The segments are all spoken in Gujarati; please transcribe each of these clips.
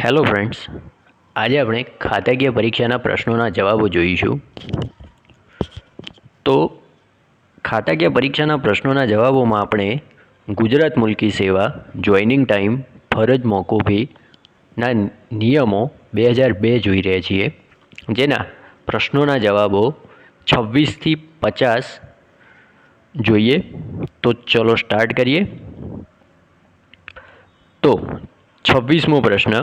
હેલો ફ્રેન્ડ્સ, આજે આપણે ખાતાકીય પરીક્ષાના પ્રશ્નોના જવાબો જોઈશું. તો ખાતાકીય પરીક્ષાના પ્રશ્નોના જવાબોમાં આપણે ગુજરાત મુલકી સેવા, જોઈનિંગ ટાઈમ, ફરજ મોકૂફીના નિયમો 2002 જોઈ રહ્યા છીએ, જેના પ્રશ્નોના જવાબો 26 થી 50 જોઈએ. તો ચલો સ્ટાર્ટ કરીએ. તો 26મો પ્રશ્ન,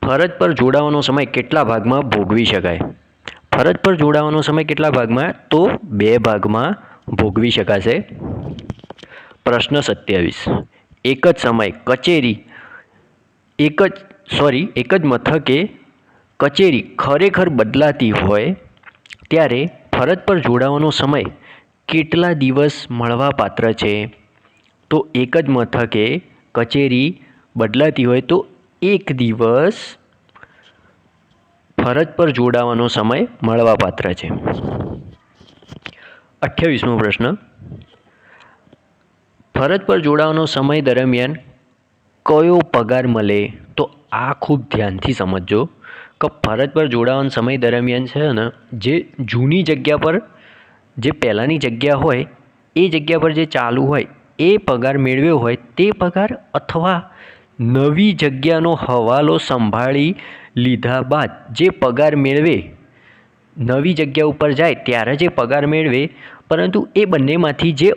ફરજ પર જોડાવાનો સમય કેટલા ભાગમાં ભોગવી શકાય? ફરજ પર જોડાવાનો સમય કેટલા ભાગમાં? તો 2 ભાગમાં ભોગવી શકાશે. પ્રશ્ન 27, એક જ સમય કચેરી એક જ મથકે કચેરી ખરેખર બદલાતી હોય ત્યારે ફરજ પર જોડાવાનો સમય કેટલા દિવસ મળવાપાત્ર છે? તો એક જ મથકે કચેરી બદલાતી હોય તો 1 દિવસ ફરજ પર જોડાવાનો સમય મળવાપાત્ર છે. 28મો પ્રશ્ન, ફરજ પર જોડાવાનો સમય દરમિયાન કયો પગાર મળે? તો આ ખૂબ ધ્યાનથી સમજજો કે ફરજ પર જોડાવાનો સમય દરમિયાન છે ને, જે જૂની જગ્યા પર જે પહેલાંની જગ્યા હોય એ જગ્યા પર જે ચાલુ હોય એ પગાર મેળવ્યો હોય તે પગાર, અથવા નવી જગ્યાનો હવાલો સંભાળી લીધા બાદ જે પગાર મેળવે, નવી જગ્યા ઉપર જાય ત્યારે જે પગાર મેળવે, પરંતુ એ બંનેમાંથી જે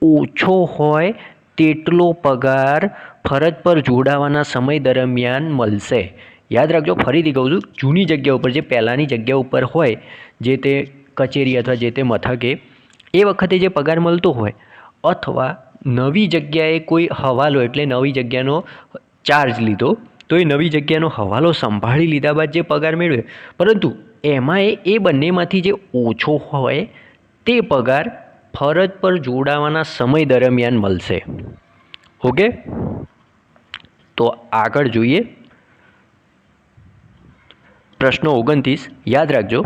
ઓછો હોય તેટલો પગાર ફરજ પર જોડાવાના સમય દરમિયાન મળશે. યાદ રાખજો, ફરીથી કહું છું, જૂની જગ્યા ઉપર જે પહેલાંની જગ્યા ઉપર હોય, જે તે કચેરી અથવા જે તે મથકે એ વખતે જે પગાર મળતો હોય, અથવા નવી જગ્યાએ કોઈ હવાલો એટલે નવી જગ્યાનો ચાર્જ લીધો, તો એ નવી જગ્યાનો હવાલો સંભાળી લીધા બાદ જે પગાર મેળવે, પરંતુ એમાં એ બંનેમાંથી જે ઓછો હોય તે પગાર ફરજ પર જોડાવાના સમય દરમિયાન મળશે. ઓકે, તો આગળ જોઈએ. પ્રશ્ન 29, યાદ રાખજો,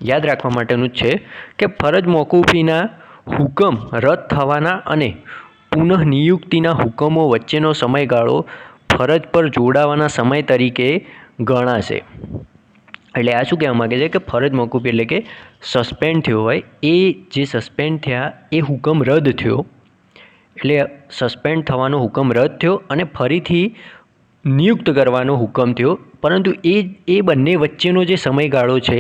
યાદ રાખવા માટેનું છે કે ફરજ મોકૂફીના હુકમ રદ થવાના અને પુનઃનિયુક્તિના હુકમો વચ્ચેનો સમયગાળો ફરજ પર જોડાવાના સમય તરીકે ગણાશે. એટલે આ શું કહેવા માગે છે કે ફરજ મોકૂફી એટલે કે સસ્પેન્ડ થયો હોય, એ જે સસ્પેન્ડ થયા એ હુકમ રદ થયો, એટલે સસ્પેન્ડ થવાનો હુકમ રદ થયો અને ફરીથી નિયુક્ત કરવાનો હુકમ થયો, પરંતુ એ બંને વચ્ચેનો જે સમયગાળો છે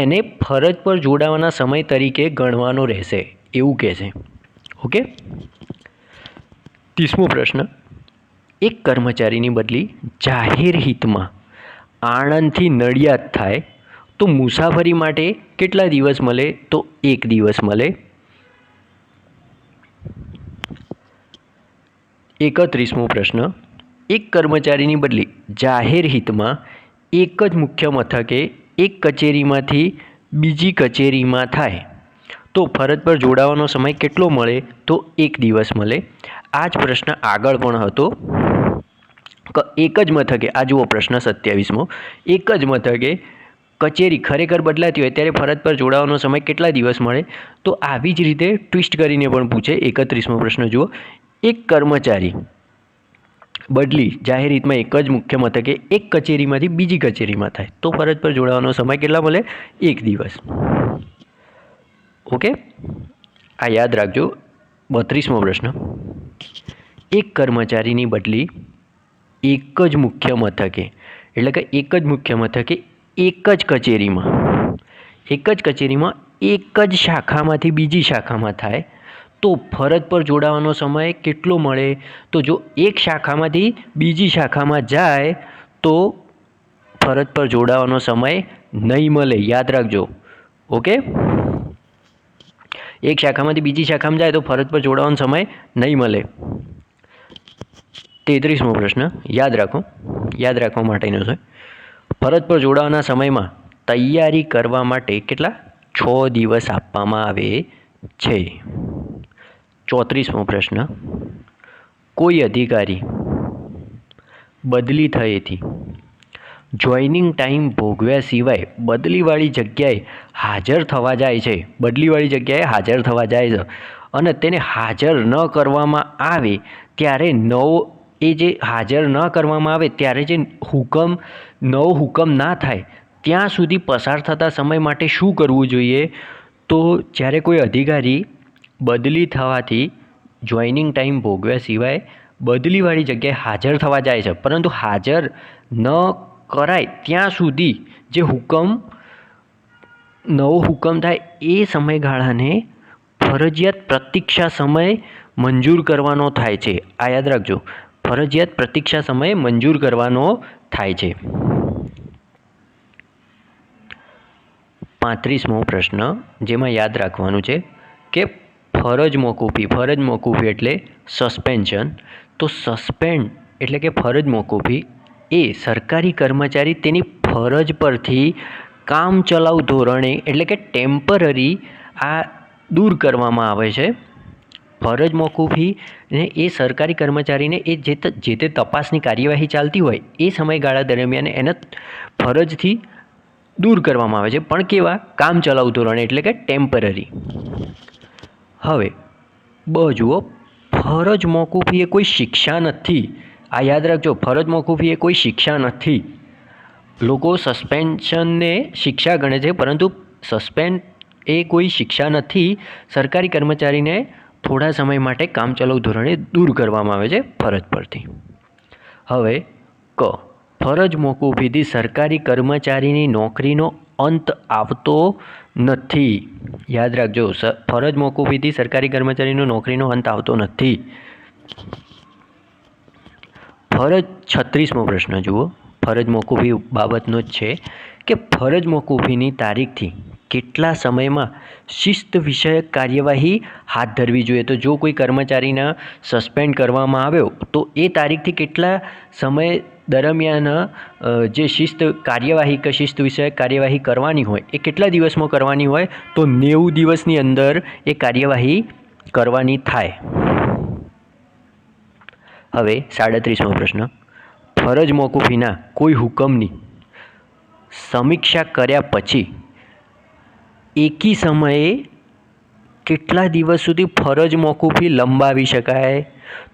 એને ફરજ પર જોડાવાના સમય તરીકે ગણવાનો રહેશે, એવું કહે છે. ઓકે. 30મો પ્રશ્ન, એક કર્મચારીની બદલી જાહેર હિતમાં આણંદથી નડિયાદ થાય તો મુસાફરી માટે કેટલા દિવસ મળે? તો 1 દિવસ મળે. 31મો પ્રશ્ન, એક કર્મચારીની બદલી જાહેર હિતમાં એક જ મુખ્ય મથકે એક કચેરીમાંથી બીજી કચેરીમાં થાય તો ફરજ પર જોડાવાનો સમય કેટલો મળે? તો 1 દિવસ મળે. આ જ પ્રશ્ન આગળ પણ હતો કે એક જ મથકે, આ જુઓ પ્રશ્ન 27મો, એક જ મથકે કચેરી ખરેખર બદલાતી હોય ત્યારે ફરજ પર જોડાવાનો સમય કેટલા દિવસ મળે? તો આવી જ રીતે ટ્વિસ્ટ કરીને પણ પૂછે. 31મો પ્રશ્ન જુઓ, એક કર્મચારી બદલી જાહેર હિતમાં એક જ મુખ્ય મથકે એક કચેરીમાંથી બીજી કચેરીમાં થાય તો ફરજ પર જોડાવાનો સમય કેટલા મળે? 1 દિવસ. ઓકે, આ યાદ રાખજો. 32મો પ્રશ્ન, એક કર્મચારીની બદલી એક જ મુખ્ય મથકે, એટલે કે એક જ મુખ્ય મથકે એક જ કચેરીમાં એક જ શાખામાંથી બીજી શાખામાં થાય તો ફરજ પર જોડાવાનો સમય કેટલો મળે? તો જો એક શાખામાંથી બીજી શાખામાં જાય તો ફરજ પર જોડાવાનો સમય નહીં મળે, યાદ રાખજો. ઓકે, એક શાખામાંથી બીજી શાખામાં જાય તો ફરજ પર જોડાવાનો સમય નહીં મળે. 33મો પ્રશ્ન, યાદ રાખવા માટેનો છે. ફરજ પર જોડાવાના સમયમાં તૈયારી કરવા માટે કેટલા? 6 દિવસ આપવામાં આવે છે. 34મો પ્રશ્ન, કોઈ અધિકારી બદલી થયેથી જોઈનિંગ ટાઈમ ભોગવ્યા સિવાય બદલીવાળી જગ્યાએ હાજર થવા જાય છે અને તેને હાજર ન કરવામાં આવે ત્યારે એ જે હાજર ન કરવામાં આવે ત્યારે જે નવો હુકમ ના થાય ત્યાં સુધી પસાર થતા સમય માટે શું કરવું જોઈએ? તો જ્યારે કોઈ અધિકારી બદલી થવાથી જોઈનિંગ ટાઈમ ભોગવ્યા સિવાય બદલીવાળી જગ્યાએ હાજર થવા જાય છે, પરંતુ હાજર ન કરાય ત્યાં સુધી જે નવો હુકમ થાય એ સમયગાળાને ફરજિયાત પ્રતીક્ષા સમય મંજૂર કરવાનો થાય છે. આ યાદ રાખજો, ફરજિયાત પ્રતીક્ષા સમય મંજૂર કરવાનો થાય છે. 35મો પ્રશ્ન, જેમાં યાદ રાખવાનું છે કે ફરજ મોકૂફી એટલે સસ્પેન્શન. તો સસ્પેન્ડ એટલે કે ફરજ મોકૂફી એ સરકારી કર્મચારી તેની ફરજ પરથી કામચલાઉ ધોરણે એટલે કે ટેમ્પરરી દૂર કરવામાં આવે છે. ફરજ મોકૂફીને એ સરકારી કર્મચારીને જે તે તપાસની કાર્યવાહી ચાલતી હોય એ સમયગાળા દરમિયાન એને ફરજથી દૂર કરવામાં આવે છે, પણ કેવા? કામચલાઉ ધોરણે એટલે કે ટેમ્પરરી. હવે જુઓ, ફરજ મોકૂફી એ કોઈ શિક્ષા નથી. આ યાદ રાખજો, ફરજ મોકૂફી એ કોઈ શિક્ષા નથી. લોકો સસ્પેન્શનને શિક્ષા ગણે છે, પરંતુ સસ્પેન્ડ એ કોઈ શિક્ષા નથી. સરકારી કર્મચારીને થોડા સમય માટે કામચલાઉ ધોરણે દૂર કરવામાં આવે છે ફરજ પરથી. હવે ફરજ મોકૂફીથી સરકારી કર્મચારીની નોકરીનો અંત આવતો નથી. યાદ રાખજો, ફરજ મોકૂફીથી સરકારી કર્મચારીનો નોકરીનો અંત આવતો નથી. 36મો પ્રશ્ન જુઓ, ફરજ મોકૂફી બાબતનો જ છે કે ફરજ મોકૂફીની તારીખથી કેટલા સમયમાં શિસ્ત વિષયક કાર્યવાહી હાથ ધરવી જોઈએ? તો જો કોઈ કર્મચારીને સસ્પેન્ડ કરવામાં આવ્યો તો એ તારીખથી કેટલા સમય દરમિયાન જે શિસ્ત વિષયક કાર્યવાહી કરવાની હોય એ કેટલા દિવસમાં કરવાની હોય? તો 90 દિવસની અંદર એ કાર્યવાહી કરવાની થાય. હવે 37મો પ્રશ્ન, ફરજ મોકૂફીના કોઈ હુકમની સમીક્ષા કર્યા પછી એકી સમયે કેટલા દિવસ સુધી ફરજ મોકૂફી લંબાવી શકાય?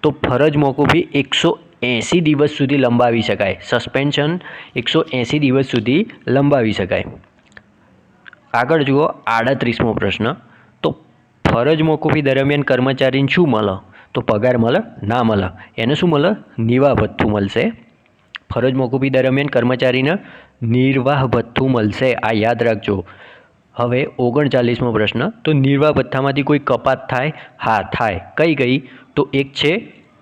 તો ફરજ મોકૂફી 180 દિવસ સુધી લંબાવી શકાય. સસ્પેન્શન 180 દિવસ સુધી લંબાવી શકાય. આગળ જુઓ 38મો પ્રશ્ન, તો ફરજ મોકૂફી દરમિયાન કર્મચારીને શું મળે? તો પગાર મળે? ના મળે. એને શું મળે? નિર્વાહ ભથ્થું મળશે. ફરજ મોકૂફી દરમિયાન કર્મચારીને નિર્વાહ ભથ્થું મળશે. આ યાદ રાખજો. હવે 39મો પ્રશ્ન, તો નિર્વાહ ભથ્થામાંથી કોઈ કપાત થાય? હા, થાય. કઈ? તો એક છે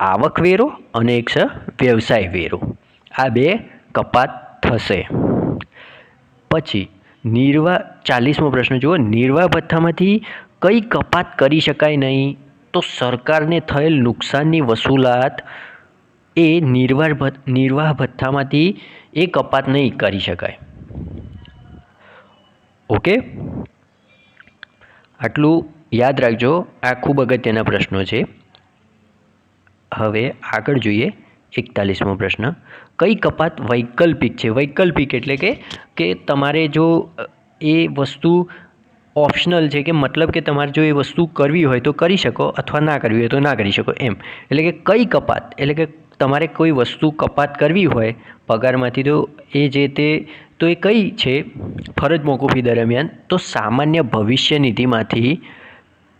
આવકવેરો અને એક છે વ્યવસાય વેરો. આ બે કપાત થશે. પછી 40મો પ્રશ્ન જુઓ, નિર્વાહ ભથ્થામાંથી કઈ કપાત કરી શકાય નહીં? તો સરકારને થયેલ નુકસાનની વસૂલાત એ નિર્વાહ ભથ્થામાંથી એ કપાત નહીં કરી શકાય. ઓકે, આટલું યાદ રાખજો. આ ખૂબ અગત્યના પ્રશ્નો છે. હવે આગળ જોઈએ 41મો પ્રશ્ન, કઈ કપાત વૈકલ્પિક છે? વૈકલ્પિક એટલે કે તમારે જો એ વસ્તુ ઓપ્શનલ છે, કે મતલબ કે તમારે જો એ વસ્તુ કરવી હોય તો કરી શકો અથવા ના કરવી હોય તો ના કરી શકો એમ. એટલે કે કઈ કપાત એટલે કે તમારે કોઈ વસ્તુ કપાત કરવી હોય પગારમાંથી, તો એ કઈ છે ફરજ મોકૂફી દરમિયાન? તો સામાન્ય ભવિષ્ય નિધિમાંથી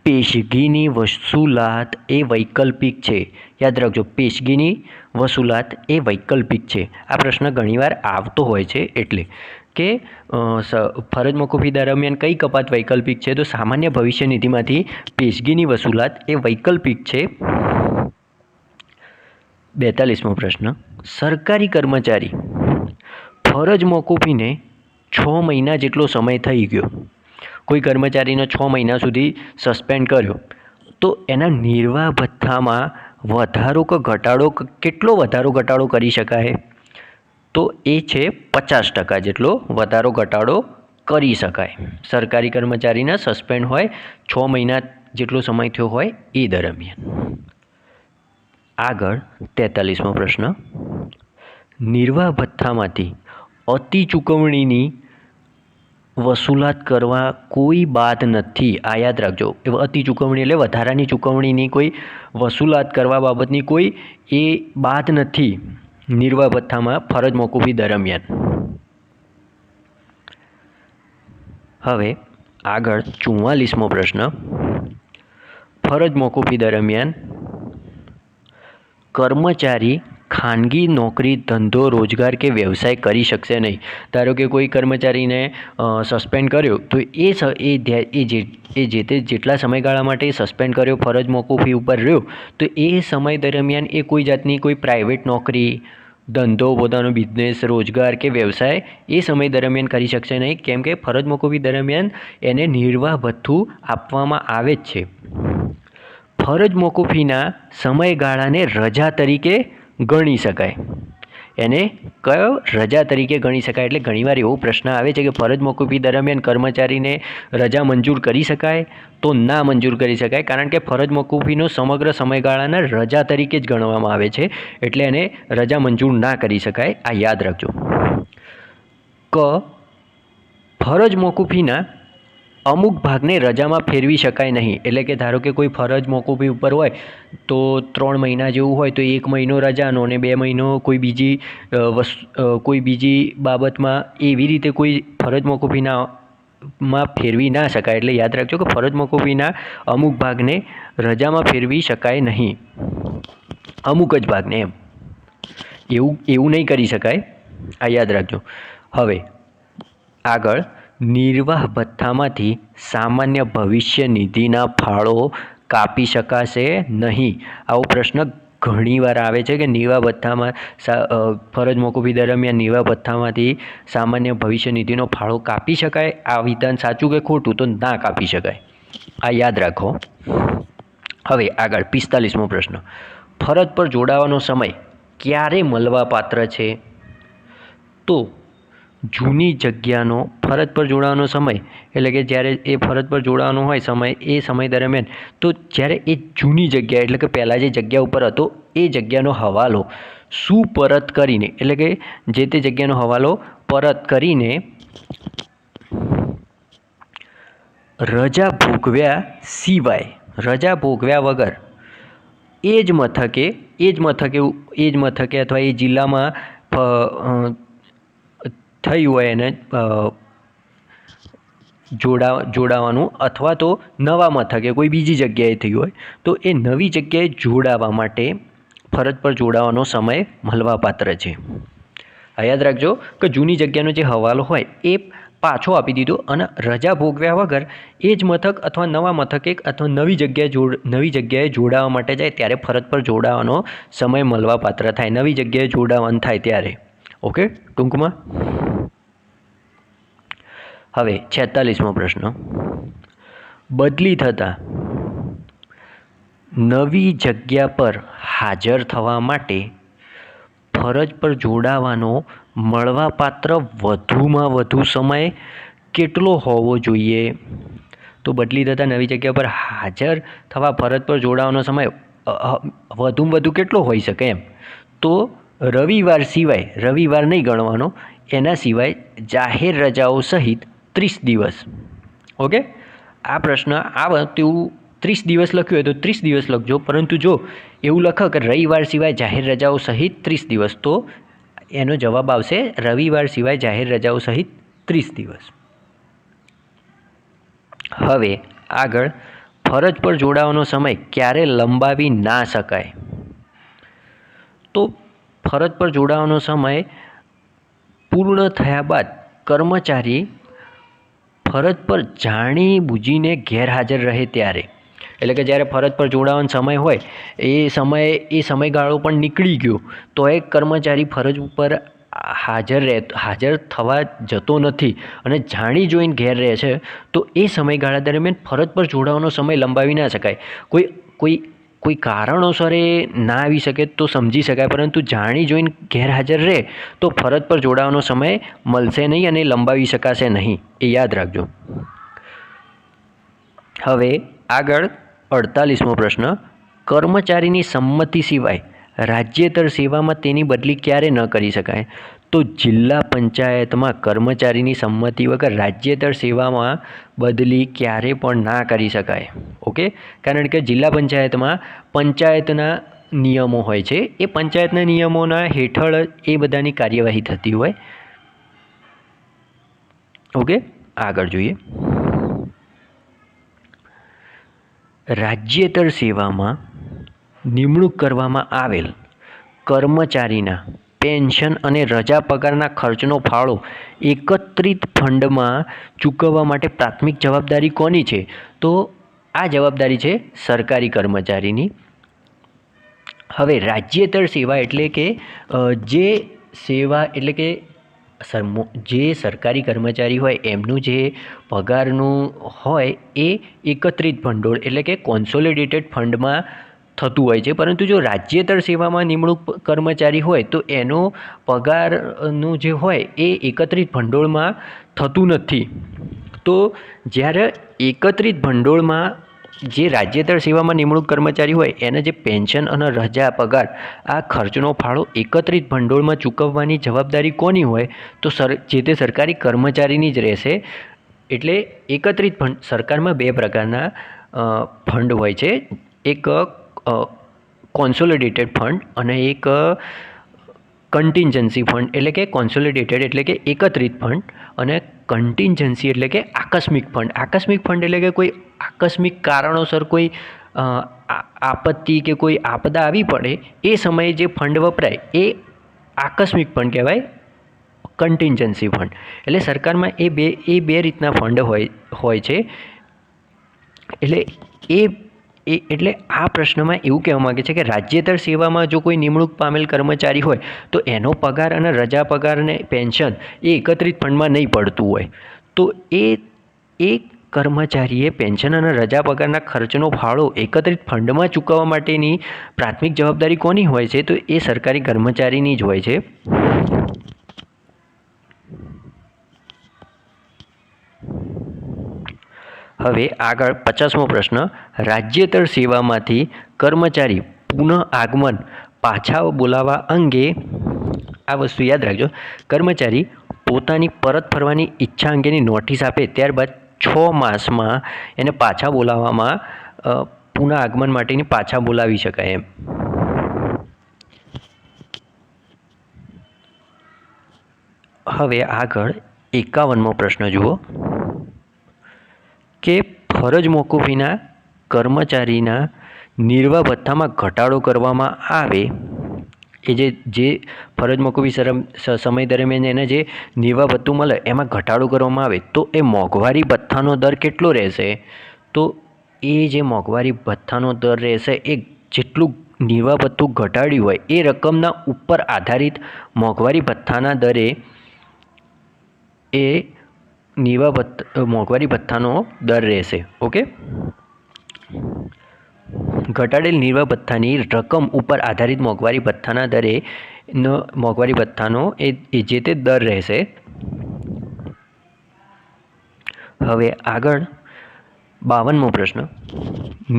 પેશગીની વસૂલાત એ વૈકલ્પિક છે. યાદ રાખજો, પેશગીની વસૂલાત એ વૈકલ્પિક છે. આ પ્રશ્ન ઘણીવાર આવતો હોય છે. એટલે કે ફરજ મોકૂફી દરમિયાન કઈ કપાત વૈકલ્પિક છે? તો સામાન્ય ભવિષ્ય નિધિમાંથી પેશગીની વસૂલાત એ વૈકલ્પિક છે. 42મો પ્રશ્ન, સરકારી કર્મચારી ફરજ મોકૂફીને 6 મહિના જેટલો સમય થઈ ગયો. કોઈ કર્મચારીને 6 મહિના સુધી સસ્પેન્ડ કર્યો, તો એના નિર્વાહ ભથ્થામાં વધારો કે ઘટાડો, કેટલો વધારો ઘટાડો કરી શકાય? તો એ છે 50% જેટલો વધારો ઘટાડો કરી શકાય. સરકારી કર્મચારીને સસ્પેન્ડ હોય 6 મહિના જેટલો સમય થયો હોય એ દરમિયાન. આગળ 43મો પ્રશ્ન, નિર્વાહ ભથ્થામાંથી અતિ ચૂકવણીની વસૂલાત કરવા કોઈ બાદ નથી. આ યાદ રાખજો. અતિ ચૂકવણી એટલે વધારાની ચૂકવણીની કોઈ વસૂલાત કરવા બાબતની કોઈ એ બાદ નથી નિર્વાહ ભથ્થામાં ફરજ મોકૂફી દરમિયાન. હવે આગળ 44મો પ્રશ્ન. ફરજ મોકૂફી દરમિયાન કર્મચારી ખાનગી નોકરી, ધંધો, રોજગાર કે વ્યવસાય કરી શકશે નહીં. ધારો કે કોઈ કર્મચારીને સસ્પેન્ડ કર્યો તો જે તે જેટલા સમયગાળા માટે સસ્પેન્ડ કર્યો, ફરજ મોકૂફી ઉપર રહ્યો, તો એ સમય દરમિયાન એ કોઈ જાતની કોઈ પ્રાઇવેટ નોકરી, ધંધો, પોતાનો બિઝનેસ, રોજગાર કે વ્યવસાય એ સમય દરમિયાન કરી શકશે નહીં, કેમ કે ફરજ મોકૂફી દરમિયાન એને નિર્વાહ ભથ્થું આપવામાં આવે જ છે. ફરજ મોકૂફીના સમયગાળાને રજા તરીકે ગણી શકાય. એને કયો રજા તરીકે ગણી શકાય? એટલે ઘણીવાર એવો પ્રશ્ન આવે છે કે ફરજ મોકૂફી દરમિયાન કર્મચારીને રજા મંજૂર કરી શકાય? તો ના મંજૂર કરી શકાય, કારણ કે ફરજ મોકૂફીનો સમગ્ર સમયગાળાને રજા તરીકે જ ગણવામાં આવે છે, એટલે એને રજા મંજૂર ના કરી શકાય. આ યાદ રાખજો. ફરજ મોકૂફીના અમુક ભાગને રજામાં ફેરવી શકાય નહીં. એટલે કે ધારો કે કોઈ ફરજ મોકૂફી ઉપર હોય તો 3 મહિના જેવું હોય તો 1 મહિનો રજાનો અને 2 મહિનો કોઈ બીજી બાબતમાં, એવી રીતે કોઈ ફરજ મોકૂફીમાં ફેરવી ના શકાય. એટલે યાદ રાખજો કે ફરજ મોકૂફીના અમુક ભાગને રજામાં ફેરવી શકાય નહીં. અમુક જ ભાગને એમ એવું નહીં કરી શકાય. આ યાદ રાખજો. હવે આગળ નિર્વાહ ભથ્થામાંથી સામાન્ય ભવિષ્ય નિધિના ફાળો કાપી શકાશે નહીં. આવો પ્રશ્ન ઘણીવાર આવે છે કે નિર્વાહ ભથ્થામાં ફરજ મોકૂફી દરમિયાન નિર્વાહ ભથ્થામાંથી સામાન્ય ભવિષ્ય નિધિનો ફાળો કાપી શકાય. આ વિધાન સાચું કે ખોટું? તો ના કાપી શકાય. આ યાદ રાખો. હવે આગળ 45મો પ્રશ્ન. ફરજ પર જોડાવાનો સમય ક્યારે મળવાપાત્ર છે? તો જૂની જગ્યાનો ફરજ પર જોડાવાનો સમય એટલે કે જ્યારે એ ફરજ પર જોડાવાનો હોય સમય, એ સમય દરમિયાન તો જ્યારે એ જૂની જગ્યા એટલે કે પહેલાં જે જગ્યા ઉપર હતો એ જગ્યાનો હવાલો સુપરત કરીને, એટલે કે જે તે જગ્યાનો હવાલો પરત કરીને રજા ભોગવ્યા વગર એ જ મથકે અથવા એ જિલ્લામાં થઈ હોય એને જોડાવાનું, અથવા તો નવા મથકે કોઈ બીજી જગ્યાએ થઈ હોય તો એ નવી જગ્યાએ જોડાવા માટે ફરજ પર જોડાવાનો સમય મળવાપાત્ર છે. આ યાદ રાખજો કે જૂની જગ્યાનો જે હવાલો હોય એ પાછો આપી દીધો અને રજા ભોગવ્યા વગર એ જ મથક અથવા નવા મથકે અથવા નવી જગ્યાએ જોડાવા માટે જાય ત્યારે ફરજ પર જોડાવાનો સમય મળવાપાત્ર થાય. નવી જગ્યાએ જોડાવાનું થાય ત્યારે. ઓકે, ટૂંકમાં. હવે 46મો પ્રશ્ન. બદલી થતાં નવી જગ્યા પર હાજર થવા માટે ફરજ પર જોડાવાનો મળવાપાત્ર વધુમાં વધુ સમય કેટલો હોવો જોઈએ? તો બદલી થતાં નવી જગ્યા પર હાજર થવા ફરજ પર જોડાવાનો સમય વધુમાં વધુ કેટલો હોઈ શકે એમ? તો રવિવાર નહીં ગણવાનો, એના સિવાય જાહેર રજાઓ સહિત 30 દિવસ. ઓકે, આ પ્રશ્ન આવે તેવું 30 દિવસ લખ્યું હોય તો 30 દિવસ લખજો, પરંતુ જો એવું લખો કે રવિવાર સિવાય જાહેર રજાઓ સહિત 30 દિવસ, તો એનો જવાબ આવશે રવિવાર સિવાય જાહેર રજાઓ સહિત 30 દિવસ. હવે આગળ ફરજ પર જોડાવાનો સમય ક્યારે લંબાવી ના શકાય? તો ફરજ પર જોડાવાનો સમય પૂર્ણ થયા બાદ કર્મચારી ફરજ પર જાણી બૂજીને ગેરહાજર રહે ત્યારે, એટલે કે જ્યારે ફરજ પર જોડાવાનો સમય હોય એ સમયગાળો પણ નીકળી ગયો તો એક કર્મચારી ફરજ ઉપર હાજર થવા જતો નથી અને જાણી જોઈને ઘેર રહે છે, તો એ સમયગાળા દરમિયાન ફરજ પર જોડાવાનો સમય લંબાવી ના શકાય. કોઈ કારણોસર એ ના આવી શકે તો સમજી શકાય, પરંતુ જાણી જોઈને ગેરહાજર રહે તો ફરજ પર જોડાવાનો સમય મળશે નહીં અને લંબાવી શકાશે નહીં. એ યાદ રાખજો. હવે આગળ 48મો પ્રશ્ન. કર્મચારીની સંમતિ સિવાય રાજ્યેતર સેવામાં તેની બદલી ક્યારે ન કરી શકાય? તો જિલ્લા પંચાયતમાં કર્મચારીની સંમતિ વગર રાજ્યેતર સેવામાં બદલી ક્યારે પણ ના કરી શકાય. ઓકે, કારણ કે જિલ્લા પંચાયતમાં પંચાયતના નિયમો હોય છે, એ પંચાયતના નિયમોના હેઠળ એ બધાની કાર્યવાહી થતી હોય. ઓકે, આગળ જોઈએ. રાજ્યેતર સેવામાં નિમણૂક કરવામાં આવેલ કર્મચારીના પેન્શન અને રજા પગારના ખર્ચનો ફાળો એકત્રિત ફંડમાં ચૂકવવા માટે પ્રાથમિક જવાબદારી કોની છે? તો આ જવાબદારી છે સરકારી કર્મચારીની. હવે રાજ્યેતર સેવા એટલે કે જે સેવા એટલે કે જે સરકારી કર્મચારી હોય એમનું જે પગારનું હોય એ એકત્રિત ભંડોળ એટલે કે કોન્સોલિડેટેડ ફંડમાં થતું હોય છે. પરંતુ જો રાજ્યેતર સેવામાં નિમણૂક કર્મચારી હોય તો એનો પગારનું જે હોય એ એકત્રિત ભંડોળમાં થતું નથી. તો જ્યારે એકત્રિત ભંડોળમાં જે રાજ્યેતર સેવામાં નિમણૂક કર્મચારી હોય એના જે પેન્શન અને રજા પગાર આ ખર્ચનો ફાળો એકત્રિત ભંડોળમાં ચૂકવવાની જવાબદારી કોની હોય? તો જે તે સરકારી કર્મચારીની જ રહેશે. એટલે એકત્રિત ફંડ, સરકારમાં બે પ્રકારના ફંડ હોય છે, એક કોન્સોલિડેટેડ ફંડ અને એક કન્ટિન્જન્સી ફંડ. એટલે કે કોન્સોલિડેટેડ એટલે કે એકત્રિત ફંડ અને કન્ટિન્જન્સી એટલે કે આકસ્મિક ફંડ. આકસ્મિક ફંડ એટલે કે કોઈ આકસ્મિક કારણોસર કોઈ આપત્તિ કે કોઈ આપદા આવી પડે એ સમયે જે ફંડ વપરાય એ આકસ્મિક ફંડ કહેવાય, કન્ટિન્જન્સી ફંડ. એટલે સરકારમાં એ બે રીતના ફંડ હોય છે. એટલે આ પ્રશ્નમાં એવું કહેવા માગે છે કે રાજ્યેતર સેવામાં જો કોઈ નિમણૂક પામેલ કર્મચારી હોય તો એનો પગાર અને રજા પગાર અને પેન્શન એ એકત્રિત ફંડમાં નહીં પડતું હોય. તો એ કર્મચારીએ પેન્શન અને રજા પગારના ખર્ચનો ફાળો એકત્રિત ફંડમાં ચૂકવવા માટેની પ્રાથમિક જવાબદારી કોની હોય છે? તો એ સરકારી કર્મચારીની જ હોય છે. હવે આગળ 50મો પ્રશ્ન. રાજ્યેતર સેવામાંથી કર્મચારી પુનઃ આગમન પાછા બોલાવવા અંગે આ વસ્તુ યાદ રાખજો. કર્મચારી પોતાની પરત ફરવાની ઈચ્છા અંગેની નોટિસ આપે ત્યારબાદ 6 માસમાં એને પાછા બોલાવવામાં પુનઃ આગમન માટેની પાછા બોલાવી શકાય એમ. હવે આગળ 51મો પ્રશ્ન જુઓ કે ફરજ મોકૂફીના કર્મચારીના નિર્વાહ ભથ્થામાં ઘટાડો કરવામાં આવે. એ જે ફરજ મોકૂફી સમય દરમિયાન એને જે નિર્વાહ ભથ્થું મળે એમાં ઘટાડો કરવામાં આવે તો એ મોંઘવારી ભથ્થાનો દર કેટલો રહેશે? તો એ જે મોંઘવારી ભથ્થાનો દર રહેશે એ જેટલું નિર્વાહ ભથ્થું ઘટાડ્યું હોય એ રકમના ઉપર આધારિત મોંઘવારી ભથ્થાના દરે એ મોંઘવારી ભથ્થાનો દર રહેશે. ઓકે, ઘટાડેલ નિર્વાહ ભથ્થાની રકમ ઉપર આધારિત મોંઘવારી ભથ્થાના દરે મોંઘવારી ભથ્થાનો એ જે તે દર રહેશે. હવે આગળ 52મો પ્રશ્ન.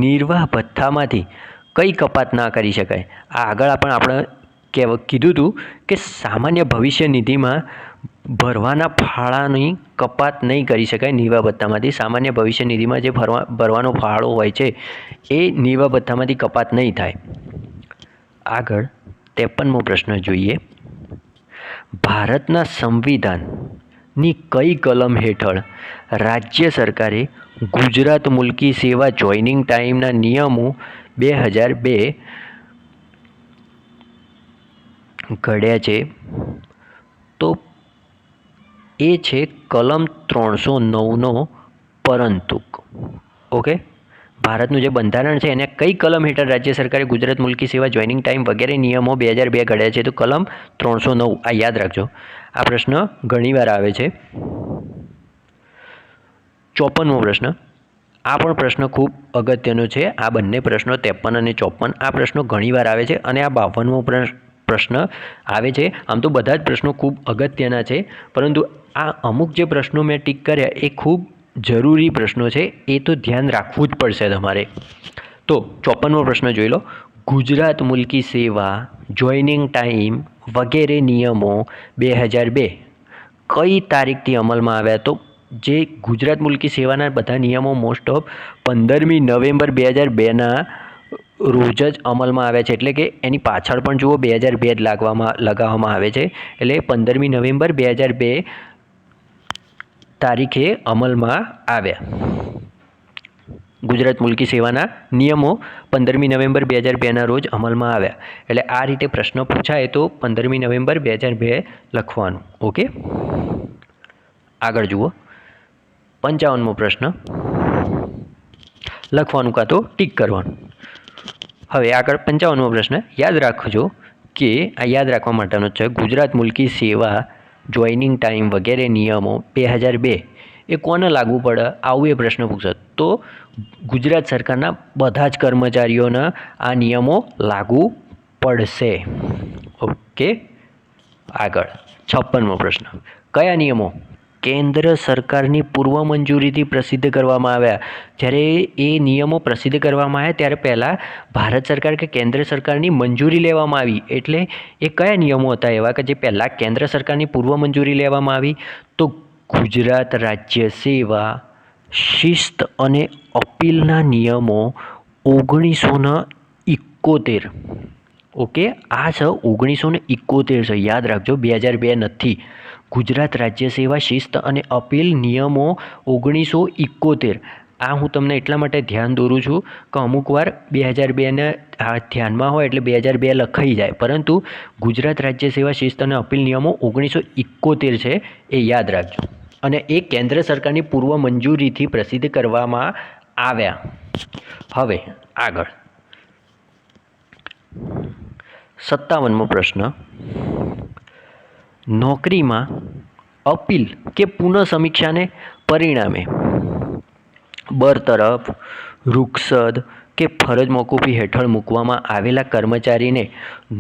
નિર્વાહ ભથ્થામાંથી કઈ કપાત ના કરી શકાય? આ આગળ આપણે કીધું હતું કે સામાન્ય ભવિષ્ય નિધિમાં ભરવાના ફાળાની કપાત નહીં કરી શકાય. નિર્વાહ ભથ્થામાંથી સામાન્ય ભવિષ્ય નિધિમાં જે ભરવાનો ફાળો હોય છે એ નિર્વાહ ભથ્થામાંથી કપાત નહીં થાય. આગળ 53મો પ્રશ્ન જોઈએ. ભારતના સંવિધાનની કઈ કલમ હેઠળ રાજ્ય સરકારે ગુજરાત મુલ્કી સેવા જોઈનિંગ ટાઈમના નિયમો 2002 ઘડ્યા છે? તો એ છે કલમ 309નો પરંતુ. ઓકે, ભારતનું જે બંધારણ છે એને કઈ કલમ હેઠળ રાજ્ય સરકારે ગુજરાત મુલ્કી સેવા જોઈનિંગ ટાઈમ વગેરે નિયમો 2002 ઘડ્યા છે? તો કલમ 309. આ યાદ રાખજો, આ પ્રશ્ન ઘણીવાર આવે છે. 54મો પ્રશ્ન. આ પણ પ્રશ્ન ખૂબ અગત્યનો છે. આ બંને પ્રશ્નો 53 અને 54 આ પ્રશ્નો ઘણીવાર આવે છે અને આ 52મો પ્રશ્ન આવે છે. આમ તો બધા જ પ્રશ્નો ખૂબ અગત્યના છે, પરંતુ આ અમુક જે પ્રશ્નો મેં ટીક કર્યા એ ખૂબ જરૂરી પ્રશ્નો છે, એ તો ધ્યાન રાખવું જ પડશે તમારે. તો 54મો પ્રશ્ન જોઈ લો. ગુજરાત મુલ્કી સેવા જોઈનિંગ ટાઈમ વગેરે નિયમો 2002 કઈ તારીખથી અમલમાં આવ્યા? તો જે ગુજરાત મુલકી સેવાના બધા નિયમો મોસ્ટ ઓફ 15મી નવેમ્બર 2002ના રોજ જ અમલમાં આવ્યા છે. એટલે કે એની પાછળ પણ જુઓ 2002 જ લગાવવામાં આવે છે. એટલે 15મી નવેમ્બર 2002 તારીખે અમલમાં આવ્યા. ગુજરાત મુલકી સેવાના નિયમો 15મી નવેમ્બર 2002ના રોજ અમલમાં આવ્યા. એટલે આ રીતે પ્રશ્ન પૂછાય તો 15મી નવેમ્બર 2002 લખવાનું. ઓકે, આગળ જુઓ 55મો પ્રશ્ન લખવાનું કાં તો ટીક કરવાનું. હવે આગળ 55મો પ્રશ્ન યાદ રાખજો કે આ યાદ રાખવા માટેનો છે. ગુજરાત મુલકી સેવા જોઈનિંગ ટાઈમ વગેરે નિયમો 2002 એ કોને લાગુ પડે? આવું એ પ્રશ્ન પૂછે તો ગુજરાત સરકારના બધા જ કર્મચારીઓના આ નિયમો લાગુ પડશે. ઓકે, આગળ 56મો પ્રશ્ન કયા નિયમો કેન્દ્ર સરકારની પૂર્વ મંજૂરીથી પ્રસિદ્ધ કરવામાં આવ્યા? જ્યારે એ નિયમો પ્રસિદ્ધ કરવામાં આવ્યા ત્યારે પહેલાં ભારત સરકાર કે કેન્દ્ર સરકારની મંજૂરી લેવામાં આવી. એટલે એ કયા નિયમો હતા એવા કે જે પહેલાં કેન્દ્ર સરકારની પૂર્વ મંજૂરી લેવામાં આવી? તો ગુજરાત રાજ્ય સેવા શિસ્ત અને અપીલના નિયમો 1971. ઓકે, આ છે 1971 છે, યાદ રાખજો, 2002 નથી. ગુજરાત રાજ્ય સેવા શિસ્ત અને અપીલ નિયમો 1971. આ હું તમને એટલા માટે ધ્યાન દોરું છું કે અમુક વાર 2002ને ધ્યાનમાં હોય એટલે 2002 લખાઈ જાય, પરંતુ ગુજરાત રાજ્ય સેવા શિસ્ત અને અપીલ નિયમો 1971 છે, એ યાદ રાખજો. અને એ કેન્દ્ર સરકારની પૂર્વ મંજૂરીથી પ્રસિદ્ધ કરવામાં આવ્યા. હવે આગળ 57મો પ્રશ્ન નોકરીમાં અપીલ કે પુનઃ સમીક્ષાને પરિણામે બરતરફ, રૂખસદ કે ફરજ મોકૂફી હેઠળ મૂકવામાં આવેલા કર્મચારીને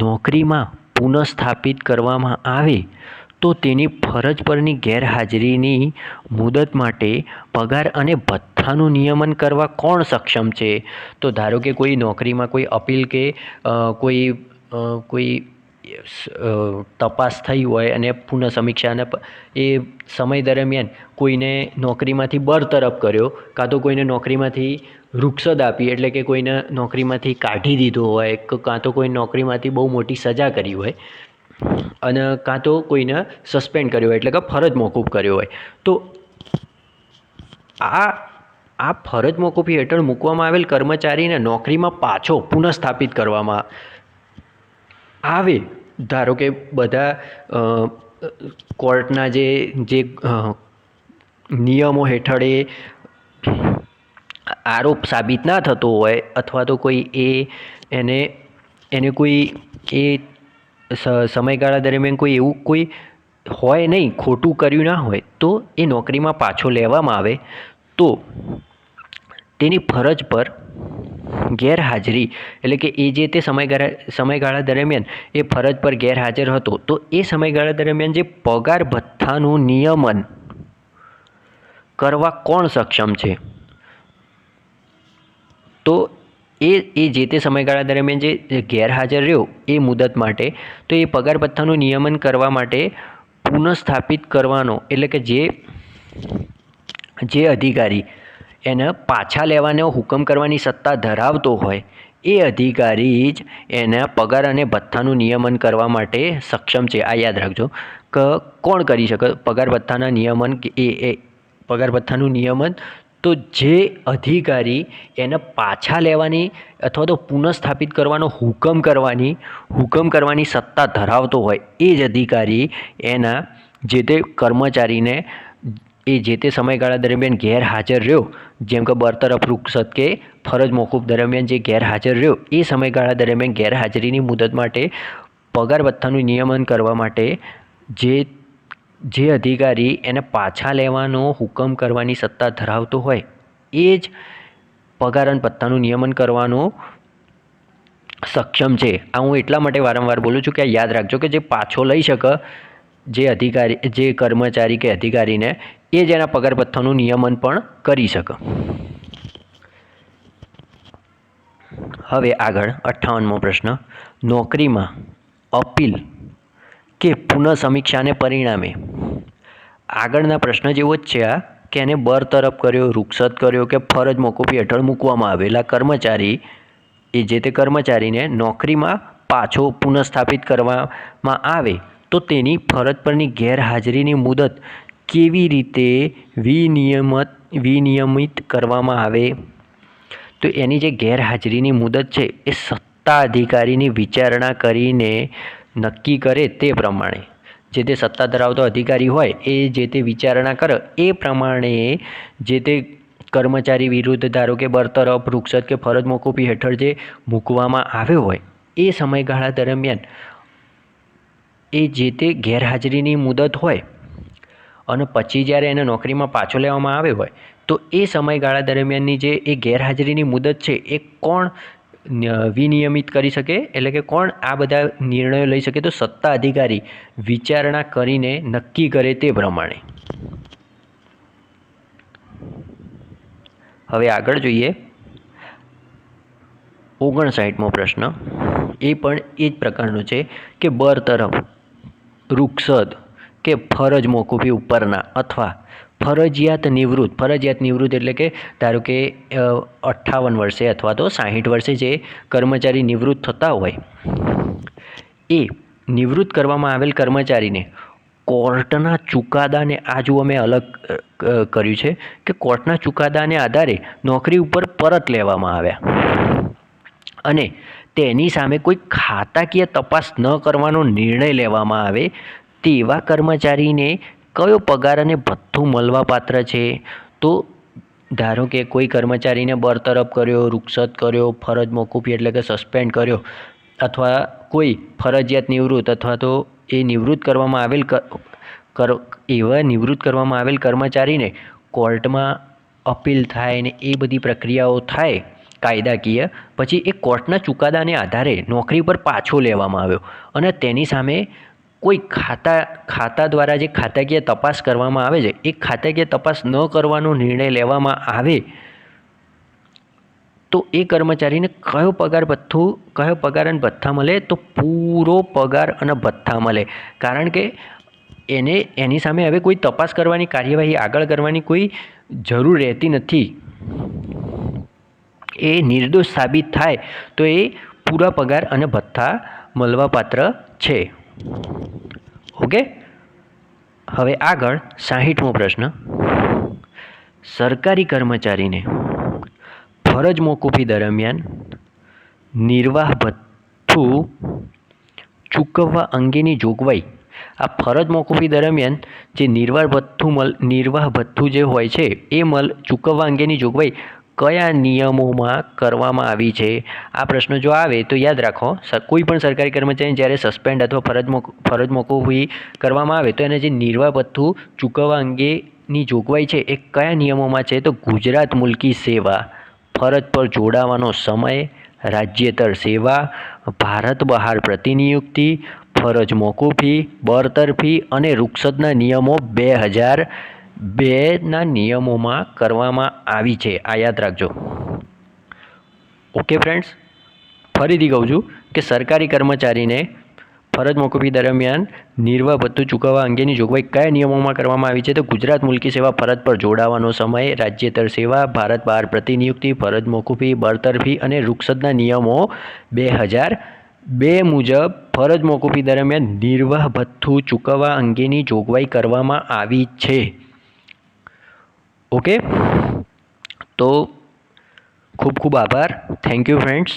નોકરીમાં પુનઃસ્થાપિત કરવામાં આવે તો તેની ફરજ પરની ગેરહાજરીની મુદત માટે પગાર અને ભથ્થાનું નિયમન કરવા કોણ સક્ષમ છે? તો ધારો કે કોઈ નોકરીમાં કોઈ અપીલ કે કોઈ તપાસ થઈ હોય અને પુનઃ સમીક્ષાને એ સમય દરમિયાન કોઈને નોકરીમાંથી બરતરફ કર્યો કાં તો કોઈને નોકરીમાંથી રૂખસદ આપી, એટલે કે કોઈને નોકરીમાંથી કાઢી દીધો હોય, કાં તો કોઈ નોકરીમાંથી બહુ મોટી સજા કરી હોય અને કાં તો કોઈને સસ્પેન્ડ કર્યો હોય, એટલે કે ફરજ મોકૂફ કર્યો હોય. તો આ ફરજ મોકૂફી હેઠળ મૂકવામાં આવેલ કર્મચારીને નોકરીમાં પાછો પુનઃસ્થાપિત કરવામાં આવે. ધારો કે બધા કોર્ટના જે નિયમો હેઠળ એ આરોપ સાબિત ના થતો હોય અથવા તો કોઈ એને કોઈ એ સમયગાળા દરમિયાન કોઈ એવું કોઈ હોય નહીં, ખોટું કર્યું ના હોય, તો એ નોકરીમાં પાછો લેવામાં આવે તો તેની ફરજ પર ગેરહાજરી, એટલે કે એ જે તે સમયગાળા દરમિયાન એ ફરજ પર ગેરહાજર હતો તો એ સમયગાળા દરમિયાન જે પગાર ભથ્થાનું નિયમન કરવા કોણ સક્ષમ છે? તો એ જે તે સમયગાળા દરમિયાન જે ગેરહાજર રહ્યો એ મુદત માટે, તો એ પગાર ભથ્થાનું નિયમન કરવા માટે પુનઃસ્થાપિત કરવાનો, એટલે કે જે અધિકારી એને પાછા લેવાનો હુકમ કરવાની સત્તા ધરાવતો હોય એ અધિકારી જ એના પગાર અને ભથ્થાનું નિયમન કરવા માટે સક્ષમ છે. આ યાદ રાખજો કે કોણ કરી શકે પગાર ભથ્થાના નિયમન? એ પગાર ભથ્થાનું નિયમન તો જે અધિકારી એને પાછા લેવાની અથવા તો પુનઃસ્થાપિત કરવાનો હુકમ કરવાની સત્તા ધરાવતો હોય એ જ અધિકારી એના જે તે કર્મચારીને એ જે તે સમયગાળા દરમિયાન ગેરહાજર રહ્યો, જેમ કે બરતરફ, રૂખસદ કે ફરજ મોકૂફ દરમિયાન જે ગેરહાજર રહ્યો એ સમયગાળા દરમિયાન ગેરહાજરીની મુદત માટે પગાર ભથ્થાનું નિયમન કરવા માટે જે અધિકારી એને પાછા લેવાનો હુકમ કરવાની સત્તા ધરાવતો હોય એ જ પગાર અને ભથ્થાનું નિયમન કરવાનો સક્ષમ છે. આ હું એટલા માટે વારંવાર બોલું છું કે યાદ રાખજો કે જે પાછો લઈ શકે જે કર્મચારી કે અધિકારીને, એ જ એના પગાર ભથ્થાનું નિયમન પણ કરી શકે. હવે આગળ 58મો પ્રશ્ન નોકરીમાં અપીલ કે પુનઃસમીક્ષાને પરિણામે આગળના પ્રશ્ન જેવો જ છે આ કે એને બરતરફ કર્યો, રૂખસદ કર્યો કે ફરજ મોકૂફી હેઠળ મૂકવામાં આવેલા કર્મચારી એ જે તે કર્મચારીને નોકરીમાં પાછો પુનઃસ્થાપિત કરવામાં આવે તો તેની ફરજ પરની ગેરહાજરીની મુદત કેવી રીતે વિનિયમિત કરવામાં આવે? તો એની જે ગેરહાજરીની મુદત છે એ સત્તા અધિકારીની વિચારણા કરીને નક્કી કરે તે પ્રમાણે, જે તે સત્તા ધરાવતો અધિકારી હોય એ જે તે વિચારણા કરે એ પ્રમાણે જે તે કર્મચારી વિરુદ્ધ ધારો કે બરતરફ, રૂખસદ કે ફરજ મોકૂફી હેઠળ જે મૂકવામાં આવ્યો હોય એ સમયગાળા દરમિયાન એ જે તે ગેરહાજરીની મુદત હોય અને પછી જ્યારે એને નોકરીમાં પાછો લેવામાં આવ્યો હોય તો એ સમયગાળા દરમિયાનની જે એ ગેરહાજરીની મુદત છે એ કોણ વિનિયમિત કરી શકે, એટલે કે કોણ આ બધા નિર્ણયો લઈ શકે? તો સત્તા અધિકારી વિચારણા કરીને નક્કી કરે તે પ્રમાણે. હવે આગળ જોઈએ 59મો પ્રશ્ન. એ પણ એ જ પ્રકારનો છે કે બરતરફ, રૂખસદ કે ફરજ મોકૂફી ઉપરના અથવા ફરજિયાત નિવૃત્ત એટલે કે ધારો કે 58 વર્ષે અથવા તો 60 વર્ષે જે કર્મચારી નિવૃત્ત થતા હોય એ નિવૃત્ત કરવામાં આવેલ કર્મચારીને કોર્ટના ચુકાદાને, આ જુઓ મેં અલગ કર્યું છે કે કોર્ટના ચુકાદાને આધારે નોકરી ઉપર પરત લેવામાં આવ્યા અને તેની સામે કોઈ ખાતાકીય તપાસ ન કરવાનો નિર્ણય લેવામાં આવે તેવા કર્મચારીને કયો પગાર અને ભથ્થું મળવાપાત્ર છે? તો ધારો કે કોઈ કર્મચારીને બરતરફ કર્યો, રૂખસદ કર્યો, ફરજ મોકૂફી એટલે કે સસ્પેન્ડ કર્યો અથવા કોઈ ફરજિયાત નિવૃત્ત અથવા તો એ નિવૃત્ત કરવામાં આવેલ કર્મચારીને કોર્ટમાં અપીલ થાય ને એ બધી પ્રક્રિયાઓ થાય કાયદાકીય, પછી એ કોર્ટના ચુકાદાને આધારે નોકરી પર પાછો લેવામાં આવ્યો અને તેની સામે કોઈ ખાતા દ્વારા જે ખાતાકીય તપાસ કરવામાં આવે છે એ ખાતાકીય તપાસ ન કરવાનો નિર્ણય લેવામાં આવે તો એ કર્મચારીને કયો પગાર અને ભથ્થા મળે? તો પૂરો પગાર અને ભથ્થા મળે, કારણ કે એની સામે હવે કોઈ તપાસ કરવાની, કાર્યવાહી આગળ કરવાની કોઈ જરૂર રહેતી નથી. એ નિર્દોષ સાબિત થાય તો એ પૂરા પગાર અને ભથ્થા મળવાપાત્ર છે. ઓકે, હવે આગળ 60મો પ્રશ્ન. સરકારી કર્મચારીને ફરજ મોકૂફી દરમિયાન નિર્વાહ ભથ્થું ચૂકવવા અંગેની જોગવાઈ. આ ફરજ મોકૂફી દરમિયાન જે નિર્વાહ ભથ્થું જે હોય છે એ ચૂકવવા અંગેની જોગવાઈ કયા નિયમોમાં કરવામાં આવી છે? આ પ્રશ્ન જો આવે તો યાદ રાખો, કોઈ પણ સરકારી કર્મચારી જ્યારે સસ્પેન્ડ અથવા ફરજ મોકૂફી કરવામાં આવે તો એને જે નિર્વાહ ભથ્થું ચૂકવવા અંગેની જોગવાઈ છે એ કયા નિયમોમાં છે? તો ગુજરાત મુલકી સેવા, ફરજ પર જોડાવાનો સમય, રાજ્યેતર સેવા, ભારત બહાર પ્રતિનિયુક્તિ, ફરજ મોકૂફી, બરતરફી અને રૂખસદના નિયમો 2002ના નિયમોમાં કરવામાં આવી છે. આ યાદ રાખજો. ઓકે ફ્રેન્ડ્સ, ફરીથી કહું છું કે સરકારી કર્મચારીને ફરજ મોકૂફી દરમિયાન નિર્વાહ ભથ્થું ચૂકવવા અંગેની જોગવાઈ કયા નિયમોમાં કરવામાં આવી છે? તો ગુજરાત મુલકી સેવા, ફરજ પર જોડાવાનો સમય, રાજ્યેતર સેવા, ભારત બહાર પ્રતિનિયુક્તિ, ફરજ મોકૂફી, બરતરફી અને રૂખસદના નિયમો 2002 મુજબ ફરજ મોકૂફી દરમિયાન નિર્વાહ ભથ્થું ચૂકવવા અંગેની જોગવાઈ કરવામાં આવી છે. ઓકે, તો ખૂબ ખૂબ આભાર. Thank you friends.